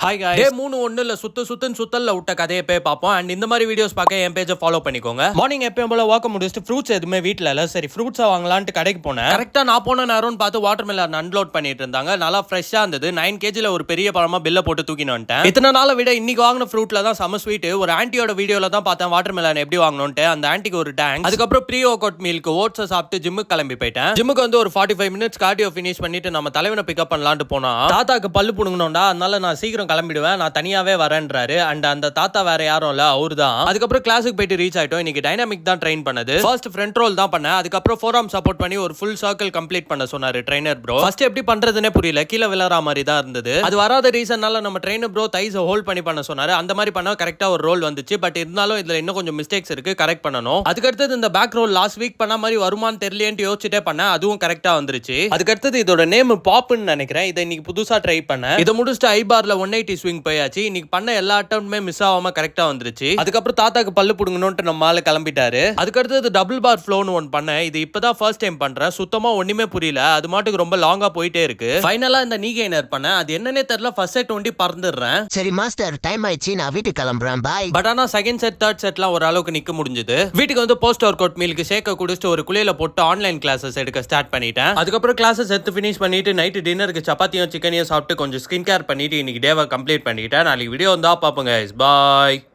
Hi guys 3-1 இல்ல சுத்தல்ல விட்ட கதையை போய் பார்ப்போம். அண்ட் இந்த மாதிரி வீடியோஸ் பார்க்க என் பேஜை ஃபாலோ பண்ணிக்கோங்க. மார்னிங் எப்பயும் போல வாக்க முடிச்சுட்டு ஃப்ரூட்ஸ் எதுவுமே வீட்டில் இல்லை. சரி ஃப்ரூட்ஸை வாங்கலான்ட்டு கடைக்கு போனேன். கரெக்டாக நான் போன நேரம்னு பார்த்து வாட்டர் மெலன் அன்லோட் பண்ணிட்டு இருந்தாங்க. நல்லா ஃப்ரெஷ்ஷாக இருந்தது. 9 kgல ஒரு பெரிய பழமா பில்லை போட்டு தூக்கின்னு வந்துட்டேன். இத்தனை நாளை விட இன்னைக்கு வாங்கின ஃப்ரூட்ல தான் செம ஸ்வீட். ஒரு ஆன்ட்டியோட வீடியோல தான் பார்த்தேன் வாட்டர் மெலன் எப்படி வாங்கணும்ட்டு. அந்த ஆன்ட்டிக்கு ஒரு டேங்க். அதுக்கப்புறம் ப்ரீ ஒர்க் அவுட் மீலுக்கு ஓட்ஸை சாப்பிட்டு ஜிம்முக்கு கிளம்பி போயிட்டேன். ஜிம்முக்கு வந்து ஒரு 45 மினிட்ஸ் கார்டியோ ஃபினிஷ் பண்ணிட்டு நம்ம தலைவனை பிக்கப் பண்ணலான்ட்டு போனா தாத்தாக்கு பல்லு புடுங்கணும்டா, அதனால நான் சீக்கிரம் கிளம்பிடுவேன், நான் தனியாவே வரேன்றாரு. அண்ட் அந்த தாத்தா வேற யாரும் இல்ல, அவரு தான். அதுக்கப்புறம் கிளாஸுக்கு போயிட்டு ரீச் ஆயிட்டோம். இன்னைக்கு டைனாமிக் தான் ட்ரெயின் பண்ணது. ஃபர்ஸ்ட் ஃப்ரண்ட் ரோல் தான் பண்ணேன். அதுக்கப்புறம் ஃபோர் ஆர்ம் சப்போர்ட் பண்ணி ஒரு ஃபுல் சர்க்கிள் கம்ப்ளீட் பண்ண சொன்னாரு ட்ரெயினர் ப்ரோ. ஃபர்ஸ்ட் எப்படி பண்றதுனே புரியல, கீழே விழற மாதிரி தான் இருந்தது. அது வராத ரீசன்னால நம்ம ட்ரெயினர் ப்ரோ தைஸை ஹோல்ட் பண்ண சொன்னாரு. அந்த மாதிரி பண்ணா கரெக்டா ஒரு ரோல் வந்துச்சு. பட் இருந்தாலும் இதுல இன்னும் கொஞ்சம் மிஸ்டேக்ஸ் இருக்கு, கரெக்ட் பண்ணணும். அதுக்கடுத்தது இந்த பேக் ரோல் லாஸ்ட் வீக் பண்ண மாதிரி வருமானு தெரியலேன்னு யோசிச்சுட்டே பண்ணேன். அதுவும் கரெக்டா வந்துருச்சு. அதுக்கடுத்தது இதோட நேம் பாப்னு நினைக்கிறேன். இதை இன்னைக்கு புதுசா ட்ரை பண்ணேன். இதை முடிச்சுட்டு ஐபார்ல 180 ஸ்விங் போயாச்சு. இன்னைக்கு பண்ண எல்லா அட்டம்ப்ட்மே மிஸ் ஆகாம கரெக்டா வந்துருச்சு. அதுக்கப்புறம் தாத்தாக்கு பல்லு புடுங்கணும்னு நம்ம ஆளு கிளம்பிட்டாரு. அதுக்கடுத்து டபுள் பார் ஃப்ளோன்னு ஒன்னு பண்ணேன். இது இப்பதான் ஃபர்ஸ்ட் டைம் பண்றேன். சுத்தமா ஒண்ணுமே புரியல. அது மாட்டுக்கு ரொம்ப லாங்கா போயிட்டே இருக்கு. ஃபைனலா இந்த நீ கெய்னர் பண்ணேன். அது என்னன்னே தெரியல. ஃபர்ஸ்ட் செட் ஒண்டி பறந்துடுறேன். சரி மாஸ்டர், டைம் ஆயிடுச்சு, நான் வீட்டுக்கு கிளம்புறேன், பாய். பட் ஆனா செகண்ட் செட் தேர்ட் செட்லாம் ஒரு அளவுக்கு நிக்க முடிஞ்சது. வீட்டுக்கு வந்து போஸ்ட் ஒர்க் அவுட் மீலுக்கு ஷேக்க குடிச்சிட்டு ஒரு குளியல போட்டு ஆன்லைன் கிளாஸஸ் எடுக்க ஸ்டார்ட் பண்ணிட்டேன். அதுக்கப்புறம் கிளாஸஸ் எடுத்து ஃபினிஷ் பண்ணிட்டு நைட்டு டின்னருக்கு சப்பாத்தியும் சிக்கனையும் சாப்பிட்டு கொஞ்சம் ஸ்கின் கேர் பண்ணிட்டு இன்னைக்கு டேவை கம்ப்ளீட் பண்ணிட்டேன். நாளைக்கு வீடியோ வந்தா பாப்போங்க. Bye.